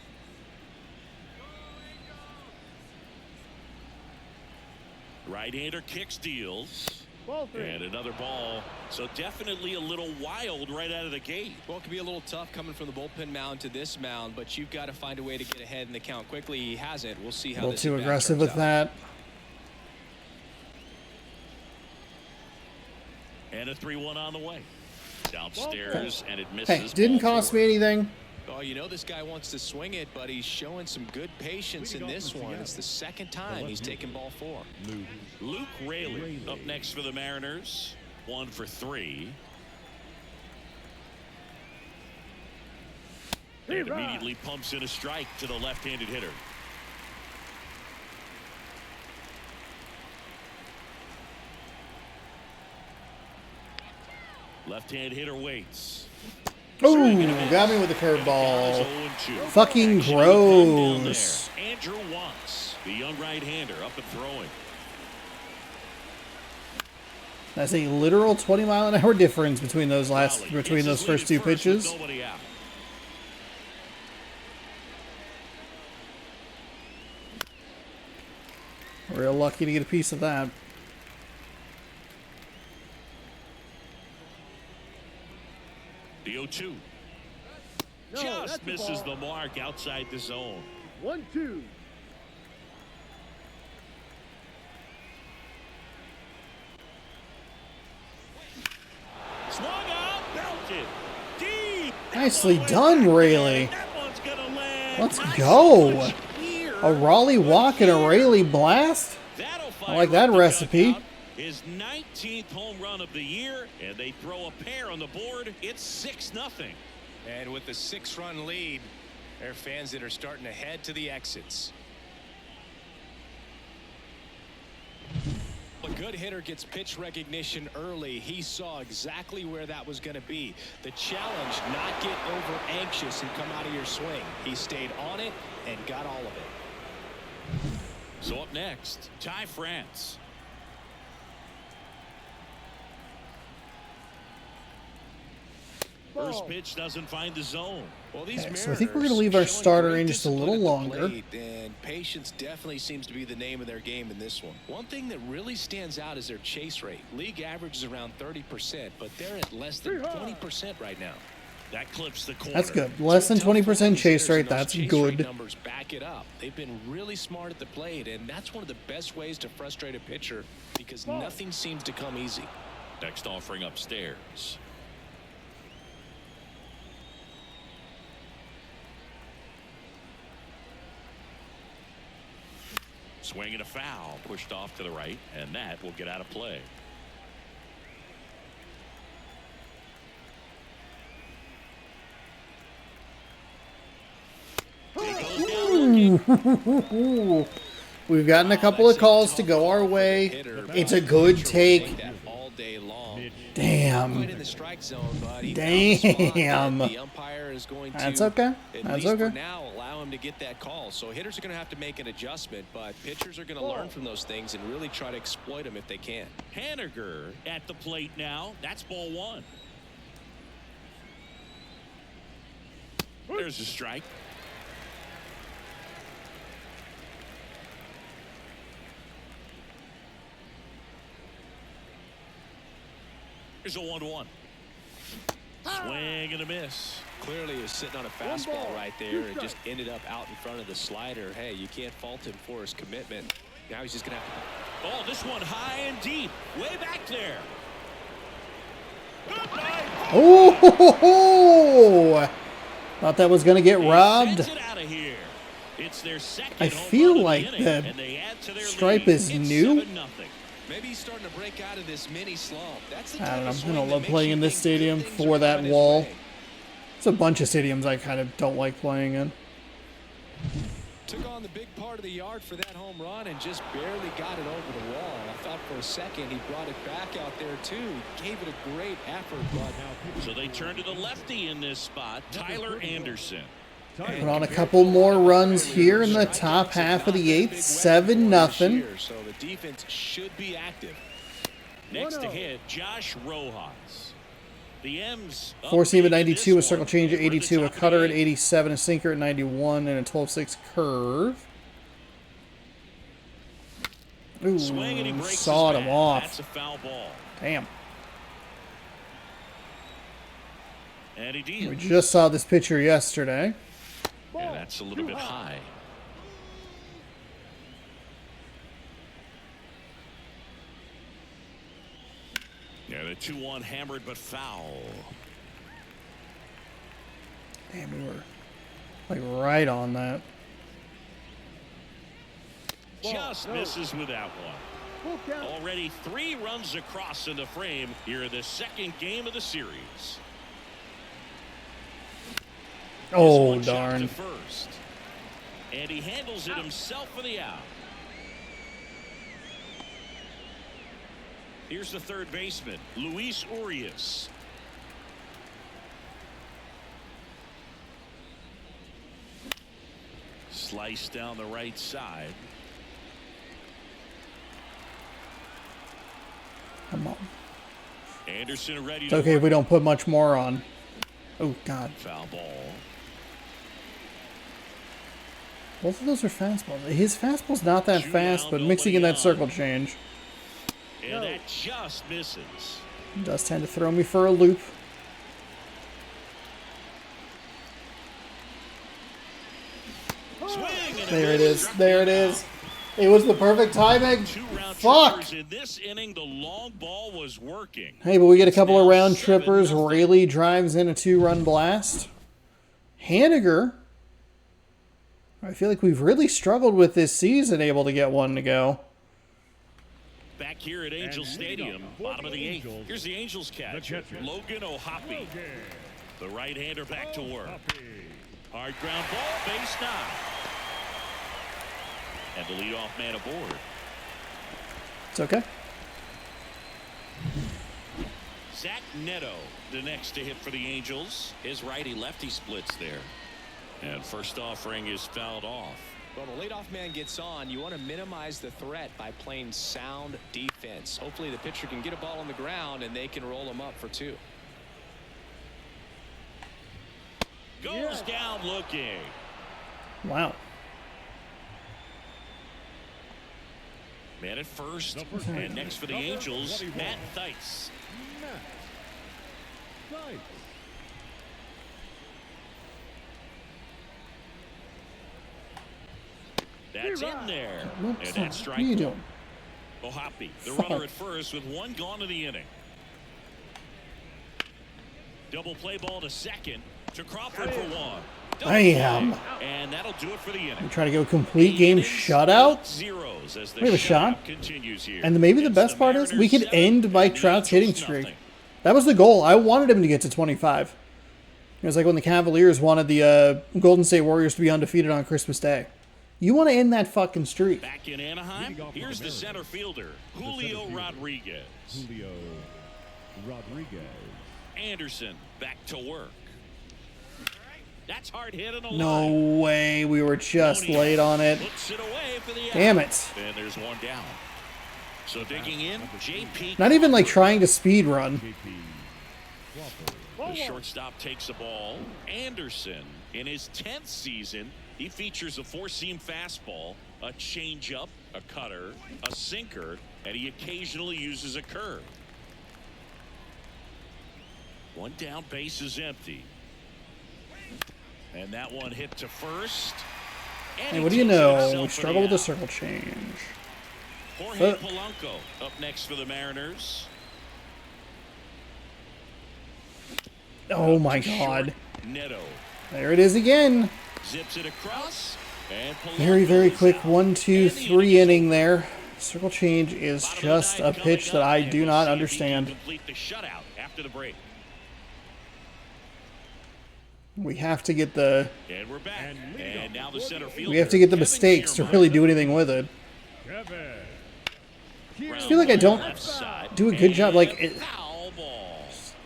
Right-hander kicks, deals. Ball 3. And another ball. So definitely a little wild right out of the gate. Well, it can be a little tough coming from the bullpen mound to this mound, but you've got to find a way to get ahead in the count quickly. He hasn't. We'll see A how little this too at-bat aggressive turns with out. that. And a 3-1 on the way. Downstairs, and it misses. Hey, didn't ball cost 4. me anything. Oh, you know this guy wants to swing it, but he's showing some good patience in this one. It's the second time he's taken ball 4. Luke Raley up next for the Mariners. 1 for 3. And immediately pumps in a strike to the left-handed hitter. Left-hand hitter waits. Ooh, got me with the curveball. 0-2. Fucking Action will come down gross. there. Andrew Watts, the young right-hander, up and throwing. That's a literal 20-mile-an-hour difference between those Raleigh between gets those his first lead 2 at first with pitches. nobody out. Real lucky to get a piece of that. The 0-2. No, that's Just a misses ball. the mark outside the zone. 1-2. Swung out, belted. Deep. Nicely done, Raley. That one's gonna land. Let's Nice go. punch here. A Raleigh walk and a Raley blast? That'll I fire like that up the recipe. dugout. His 19th home run of the year, and they throw a pair on the board. It's 6-0. And with the 6-run lead, there are fans that are starting to head to the exits. A good hitter gets pitch recognition early. He saw exactly where that was going to be. The challenge, not get over anxious and come out of your swing. He stayed on it and got all of it. So up next, Ty France. First pitch doesn't find the zone. Well, these Okay, so I think we're going to leave our showing starter great in just a little discipline at the longer. plate, and patience definitely seems to be the name of their game in this one. One thing that really stands out is their chase rate. League average is around 30%, but they're at less than 20% right now. That clips the corner. That's good. Less than 20% chase rate. That's good. Numbers back it up. They've been really smart at the plate, and that's one of the best ways to frustrate a pitcher because nothing seems to come easy. Next offering upstairs. Swing and a foul, pushed off to the right, and that will get out of play. Ooh. We've gotten a couple of calls to go our way. It's a good take. All day long. Damn. Quite in the strike zone, but he Damn. the umpire is going to That's okay. at That's least okay. for now allow him to get that call. So hitters are going to have to make an adjustment, but pitchers are going to learn from those things and really try to exploit them if they can. Haniger at the plate now. That's ball one. There's a strike. Here's a 1-1. Swing and a miss. Clearly he was sitting on a fastball right there and just ended up out in front of the slider. Hey, you can't fault him for his commitment. Now he's just going to have to. Oh, this one high and deep. Way back there. Goodbye. Oh, thought that was going to get robbed. Sends it out of here. It's their second I home feel run of like inning, the and they add to their stripe lead. is It's new. 7-0. Maybe he's starting to break out of this mini slump. That's the I don't know. type of I swing don't that love makes playing you in this think good stadium things for are that coming his wall. way. It's a bunch of stadiums I kind of don't like playing in. Took on the big part of the yard for that home run and just barely got it over the wall. I thought for a second he brought it back out there too. He gave it a great effort, but So they turn to the lefty in this spot, Tyler Anderson. Put on a couple more runs here in the top half of the eighth. 7-0. So the defense should be active. Next to hit, Josh Rojas. The M's Four seam at up big in 92, a this circle one. change at We're at the 82, a top of cutter the at eighth. 87, a sinker at 91, and a 12-6 curve. Ooh, Swing and he breaks sawed his him bat. off. That's a foul ball. Damn. And he We deals. just saw this pitcher yesterday. Yeah, that's a little bit high. Yeah, the 2-1 hammered but foul. Damn, we were like right on that. Just misses with that one. Full count. Already 3 runs across in the frame here in the second game of the series. Oh, One shot darn. to first. And he handles it himself for the out. Here's the third baseman, Luis Urias. Slice down the right side. Come on. Anderson ready It's to okay if work. we don't put much more on. Oh, God. Foul ball. Both of those are fastballs. His fastball's not that 2 fast, down, but mixing in nobody that on. circle change And that just misses. does tend to throw me for a loop. Swing and a There it miss. is. Struck There him it out. is. It was the perfect timing. 2 round Fuck. trippers in this inning. The long ball was working. Hey, but we get a couple of Now round trippers. 7-0. Rayleigh drives in a 2-run blast. Haniger. I feel like we've really struggled with this season, able to get one to go. Back here at Angel Stadium, bottom of the 8th. Here's the Angels catcher, catcher. Logan O'Hoppe. The right-hander back to work. Hoppy. Hard ground ball, base knock. And the leadoff man aboard. It's okay. Zach Neto, the next to hit for the Angels. His righty-lefty splits there. And first offering is fouled off. Well, the leadoff man gets on. You want to minimize the threat by playing sound defense. Hopefully the pitcher can get a ball on the ground and they can roll him up for 2. Goes down looking. Wow. Man at first. Number 10, And next for the number Angels, 21. Matt Theis. Matt Theis. That's in there. Whoops. And What that's are strike you one. doing? Ohapi, the Fuck. runner at first with one gone to the inning. Double play ball to second to Crawford for one. Double Damn. play, and that'll do it for the inning. Try to go complete game shutout. Zeros as the We have a shot. shutout continues here. And maybe the It's best part is we Mariners could 7 end Mike and the Trout's hitting Angels streak. nothing. That was the goal. I wanted him to get to 25. It was like when the Cavaliers wanted the Golden State Warriors to be undefeated on Christmas Day. You want to end that fucking streak. Back in Anaheim, here's the center fielder, Julio Rodriguez. Julio Rodriguez. Anderson back to work. That's hard hit in the No line. way. We were just late on it. Puts it away for the Damn out. it. And there's one down. So digging in, JP. Not even like trying to speed run. JP Crawford. The shortstop takes the ball. Anderson, in his 10th season, he features a four-seam fastball, a changeup, a cutter, a sinker, and he occasionally uses a curve. One down, base is empty. And that one hit to first. And Hey, he what do you takes it know? himself We for struggle with the out. circle change. Jorge Polanco up next for the Mariners. Oh my Short, god. Neto There it is again. zips it across. And Very, very Polanco is quick out. 1, 2, And the 3 is inning over. there. Circle change is Bottom of the just a ninth pitch coming that up, I and do we'll not see if he can understand. complete the shutout after the break. We have to get the And we're back. And now the center fielder. we have to get the Kevin mistakes to Kiermaier. really do anything with it. Kevin. I feel like I don't Left side. do a good job. Like And foul ball.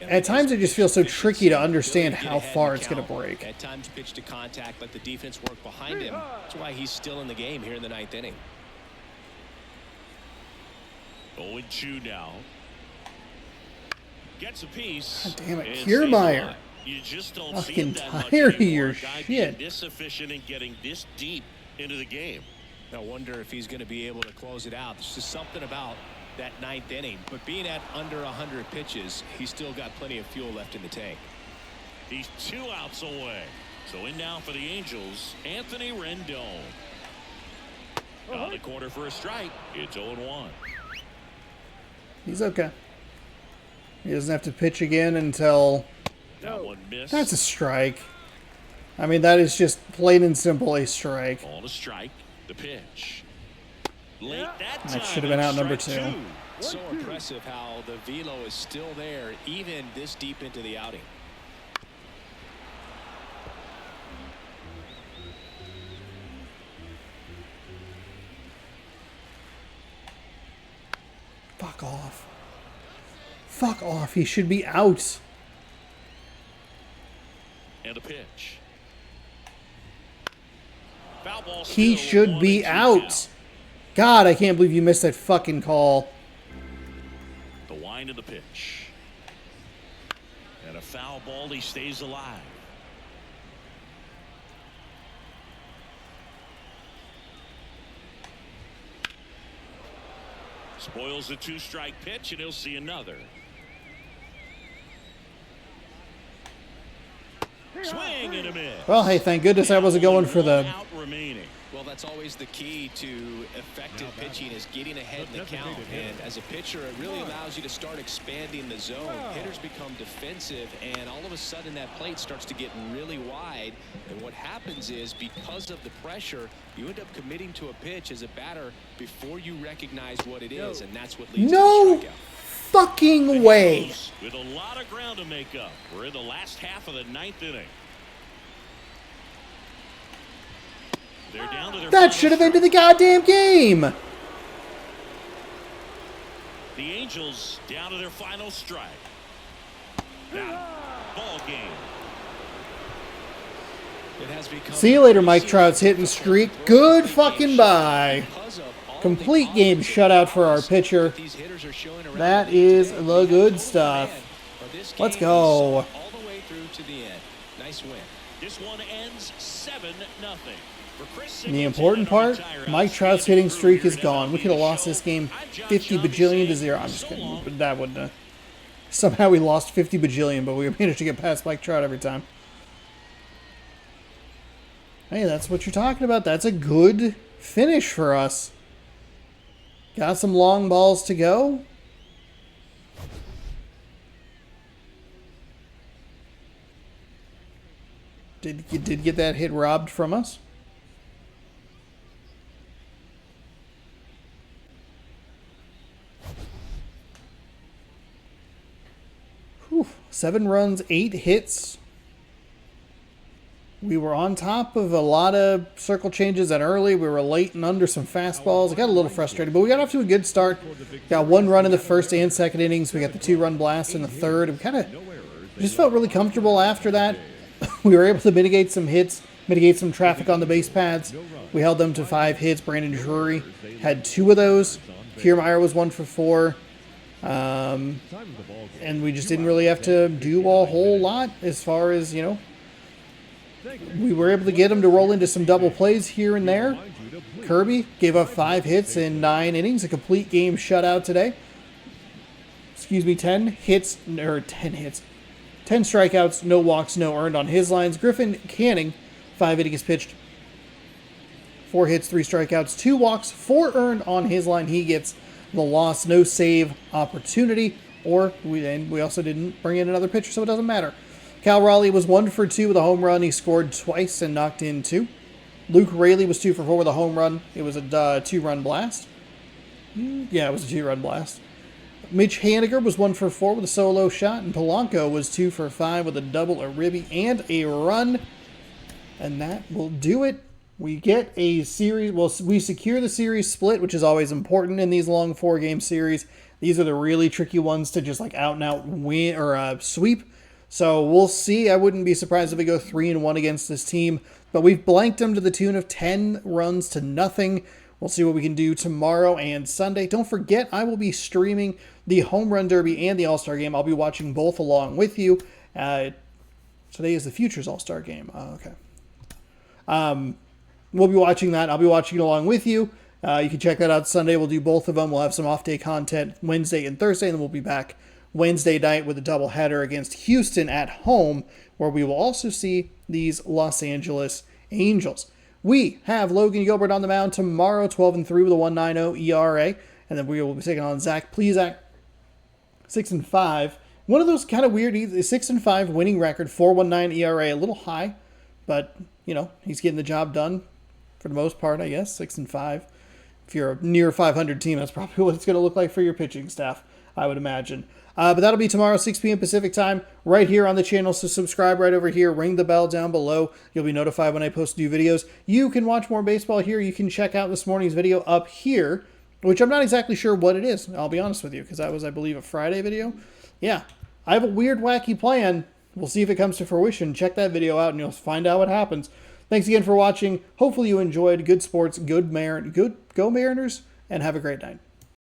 at times, it just feels so tricky to understand how far it's going to break. At times pitch to contact, let the defense work behind him. That's why he's still in the game here in the 9th inning. 0-2 now. Gets a piece. God damn it, and stays Kiermaier. alive. You just don't Fucking see it that much tired of anymore. your A guy shit. being this efficient and getting this deep into the game. I wonder if he's going to be able to close it out. There's just something about that 9th inning. But being at under 100 pitches, he's still got plenty of fuel left in the tank. He's 2 outs away. So in now for the Angels, Anthony Rendon. On the corner for a strike. It's 0-1. He's okay. He doesn't have to pitch again until That one missed. that's a strike. I mean, that is just plain and simple a strike. On a strike. The pitch. Late that time. That should have been out number strike 2. So impressive how the velo is still there even this deep into the outing. Fuck off. Fuck off. He should be out. And a pitch. Foul ball He still, should 1-2 be out. count. God, I can't believe you missed that fucking call. The wind of the pitch. And a foul ball. He stays alive. Spoils the 2-strike pitch, and he'll see another. Swing and a miss. Well, hey, thank goodness I wasn't going for the... One out remaining. Well, that's always the key to effective pitching is getting ahead in the count. And as a pitcher, it really allows you to start expanding the zone. Hitters become defensive, and all of a sudden that plate starts to get really wide. And what happens is because of the pressure, you end up committing to a pitch as a batter before you recognize what it is, and that's what leads No to the strikeout. fucking way. With a lot of ground to make up. We're in the last half of the 9th inning. They're down to their That final should have ended the strike. goddamn game. The Angels down to their final strike. Now, ball game. It has become See you later, Mike Trout's hitting streak. Good fucking bye. because of all Complete the game offensive shutout for our balls pitcher. these hitters are showing around That the league is today. the good Total stuff. command of this Let's game go. all the way through to the end. Nice win. This one ends 7-0. And the important part, Mike Trout's hitting streak is gone. We could have lost this game 50 bajillion to 0. I'm just kidding. But that wouldn't have. Somehow we lost 50 bajillion, but we managed to get past Mike Trout every time. Hey, that's what you're talking about. That's a good finish for us. Got some long balls to go. You did get that hit robbed from us. Whew. 7 runs, 8 hits. We were on top of a lot of circle changes and early. We were late and under some fastballs. I got a little frustrated, but we got off to a good start. Got 1 run in the first and second innings. We got the 2-run blast in the third. We kind of just felt really comfortable after that. We were able to mitigate some hits, mitigate some traffic on the base paths. We held them to 5 hits. Brandon Drury had 2 of those. Kiermaier was 1 for 4. And we just didn't really have to do a whole lot as far as, you know, we were able to get him to roll into some double plays here and there. Kirby gave up 5 hits in 9 innings, a complete game shutout today. Excuse me, 10 hits, 10 strikeouts, no walks, no earned on his lines. Griffin Canning, 5 innings pitched, 4 hits, 3 strikeouts, 2 walks, 4 earned on his line. He gets the loss, no save opportunity, or we also didn't bring in another pitcher, so it doesn't matter. Cal Raleigh was 1 for 2 with a home run. He scored twice and knocked in 2. Luke Raley was 2 for 4 with a home run. It was a 2-run blast. Yeah, it was a 2-run blast. Mitch Haniger was 1 for 4 with a solo shot, and Polanco was 2 for 5 with a double, a ribby, and a run. And that will do it. We get a series. Well, we secure the series split, which is always important in these long 4-game series. These are the really tricky ones to just like out and out win or sweep. So we'll see. I wouldn't be surprised if we go 3-1 against this team. But we've blanked them to the tune of 10 runs to nothing. We'll see what we can do tomorrow and Sunday. Don't forget, I will be streaming the Home Run Derby and the All-Star Game. I'll be watching both along with you. Today is the Futures All-Star Game. Okay. We'll be watching that. I'll be watching it along with you. You can check that out Sunday. We'll do both of them. We'll have some off-day content Wednesday and Thursday, and then we'll be back Wednesday night with a doubleheader against Houston at home, where we will also see these Los Angeles Angels. We have Logan Gilbert on the mound tomorrow, 12-3 with a 1.90 ERA, and then we will be taking on Zach Plesac, 6-5. One of those kind of weird 6-5 winning record, 4.19 ERA, a little high, but you know he's getting the job done for the most part, I guess. 6-5. If you're a near 500 team, that's probably what it's going to look like for your pitching staff, I would imagine. But that'll be tomorrow, 6 p.m. Pacific time, right here on the channel. So subscribe right over here. Ring the bell down below. You'll be notified when I post new videos. You can watch more baseball here. You can check out this morning's video up here, which I'm not exactly sure what it is. I'll be honest with you, because that was, I believe, a Friday video. Yeah, I have a weird, wacky plan. We'll see if it comes to fruition. Check that video out, and you'll find out what happens. Thanks again for watching. Hopefully you enjoyed. Good sports, go Mariners, and have a great night.